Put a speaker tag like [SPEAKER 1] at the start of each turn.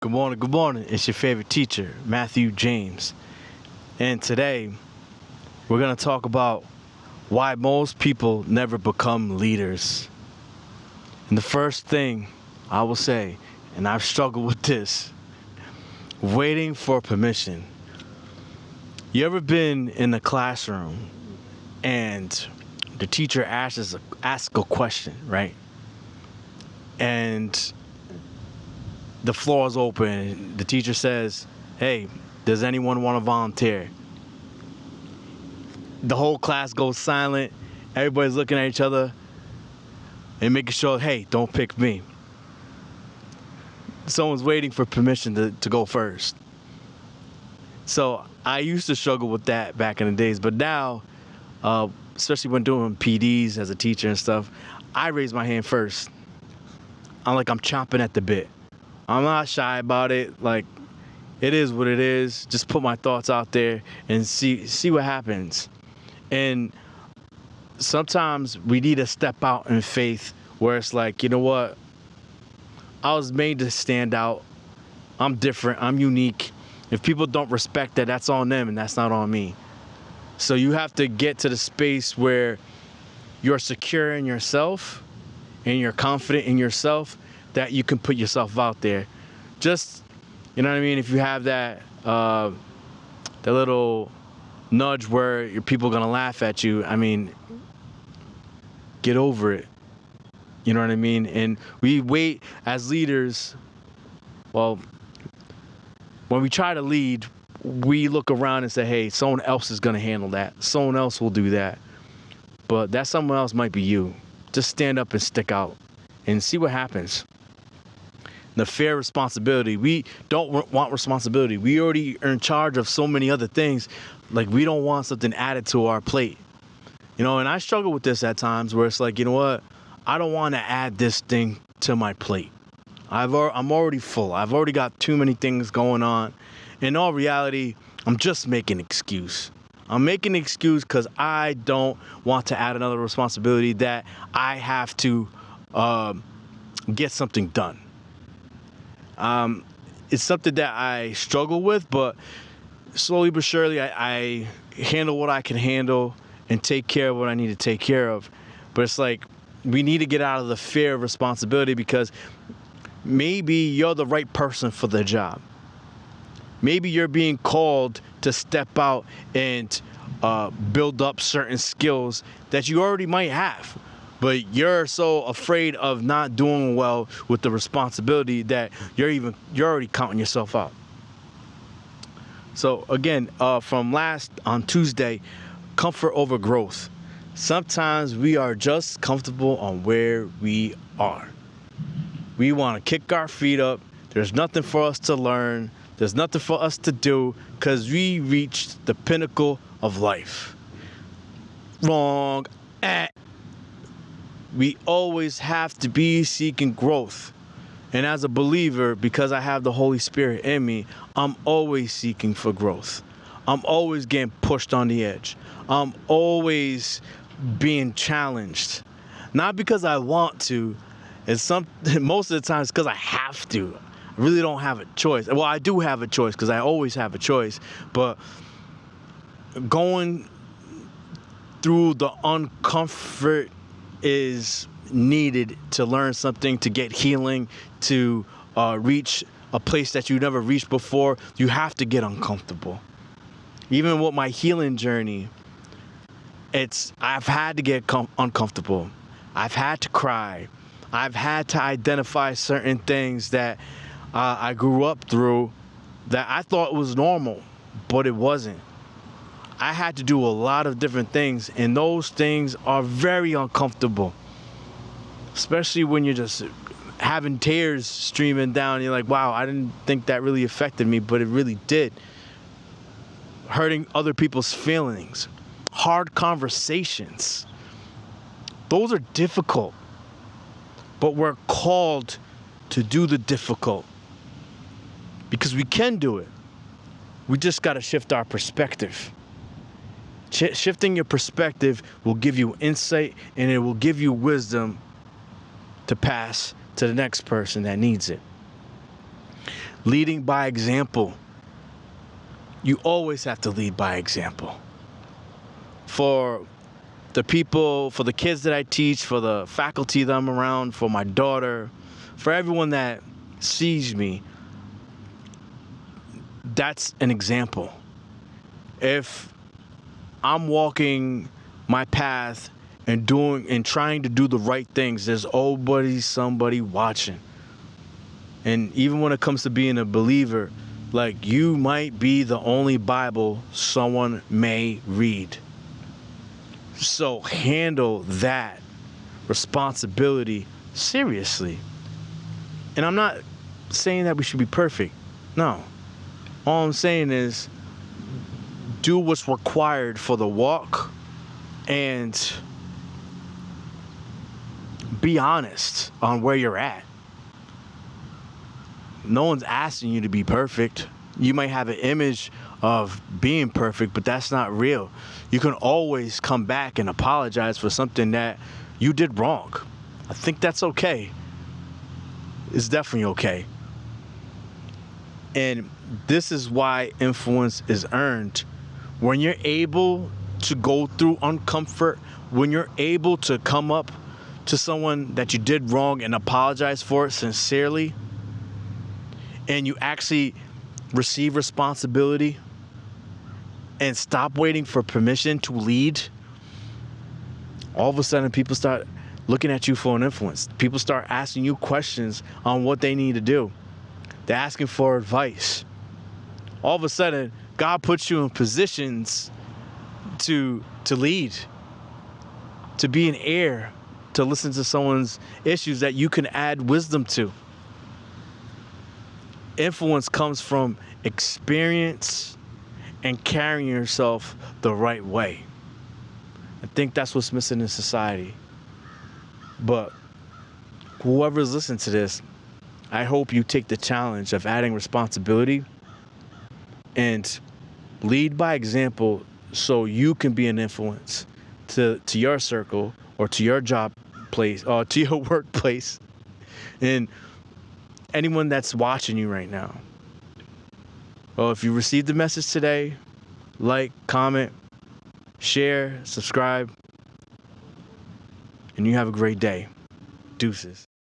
[SPEAKER 1] Good morning, good morning. It's your favorite teacher, Matthew James. And today, we're going to talk about why most people never become leaders. And the first thing I will say, and I've struggled with this, waiting for permission. You ever been in a classroom and the teacher asks a question, right? And the floor is open. The teacher says, "Hey, does anyone want to volunteer?" The whole class goes silent. Everybody's looking at each other and making sure, "Hey, don't pick me." Someone's waiting for permission to go first. So I used to struggle with that back in the days, but now, especially when doing PDs as a teacher and stuff, I raise my hand first. I'm chomping at the bit. I'm not shy about it. Like, it is what it is. Just put my thoughts out there and see what happens. And sometimes we need to step out in faith where it's like, you know what? I was made to stand out. I'm different. I'm unique. If people don't respect that, that's on them and that's not on me. So you have to get to the space where you're secure in yourself and you're confident in yourself that you can put yourself out there. Just, you know what I mean? If you have that little nudge where your people are going to laugh at you, I mean, get over it. You know what I mean? And we wait as leaders. Well, when we try to lead, we look around and say, hey, someone else is going to handle that. Someone else will do that. But that someone else might be you. Just stand up and stick out and see what happens. The fair responsibility. We don't want responsibility. We already are in charge of so many other things. Like, we don't want something added to our plate. You know, and I struggle with this at times where it's like, you know what? I don't want to add this thing to my plate. I'm already full. I've already got too many things going on. In all reality, I'm just making an excuse. I'm making an excuse because I don't want to add another responsibility that I have to get something done. It's something that I struggle with, but slowly but surely I handle what I can handle and take care of what I need to take care of. But it's like, we need to get out of the fear of responsibility because maybe you're the right person for the job. Maybe you're being called to step out and build up certain skills that you already might have. But you're so afraid of not doing well with the responsibility that you're already counting yourself out. So again, from on Tuesday, comfort over growth. Sometimes we are just comfortable on where we are. We want to kick our feet up. There's nothing for us to learn. There's nothing for us to do because we reached the pinnacle of life. Wrong. We always have to be seeking growth. And as a believer, because I have the Holy Spirit in me, I'm always seeking for growth. I'm always getting pushed on the edge. I'm always being challenged. Not because I want to. Most of the time it's because I have to. I really don't have a choice. Well, I do have a choice because I always have a choice. But going through the uncomfort is needed to learn something, to get healing, to reach a place that you never reached before. You have to get uncomfortable. Even with my healing journey, I've had to get uncomfortable. I've had to cry. I've had to identify certain things that I grew up through that I thought was normal, but it wasn't. I had to do a lot of different things, and those things are very uncomfortable, especially when you're just having tears streaming down. You're like, wow, I didn't think that really affected me, but it really did. Hurting other people's feelings, hard conversations. Those are difficult, but we're called to do the difficult because we can do it. We just got to shift our perspective. Shifting your perspective will give you insight and it will give you wisdom to pass to the next person that needs it. Leading by example. You always have to lead by example. For the people, for the kids that I teach, for the faculty that I'm around, for my daughter, for everyone that sees me, that's an example. If I'm walking my path and trying to do the right things, there's always somebody watching. And even when it comes to being a believer, like, you might be the only Bible someone may read. So handle that responsibility seriously. And I'm not saying that we should be perfect. No. All I'm saying is do what's required for the walk and be honest on where you're at. No one's asking you to be perfect. You might have an image of being perfect, but that's not real. You can always come back and apologize for something that you did wrong. I think that's okay. It's definitely okay. And this is why influence is earned. When you're able to go through uncomfort, when you're able to come up to someone that you did wrong and apologize for it sincerely, and you actually receive responsibility and stop waiting for permission to lead, all of a sudden people start looking at you for an influence. People start asking you questions on what they need to do. They're asking for advice. All of a sudden, God puts you in positions to lead, to be an ear, to listen to someone's issues that you can add wisdom to. Influence comes from experience and carrying yourself the right way. I think that's what's missing in society. But whoever's listening to this, I hope you take the challenge of adding responsibility and lead by example so you can be an influence to your circle or to your job place or to your workplace and anyone that's watching you right now. Well, if you received the message today, like, comment, share, subscribe, and you have a great day. Deuces.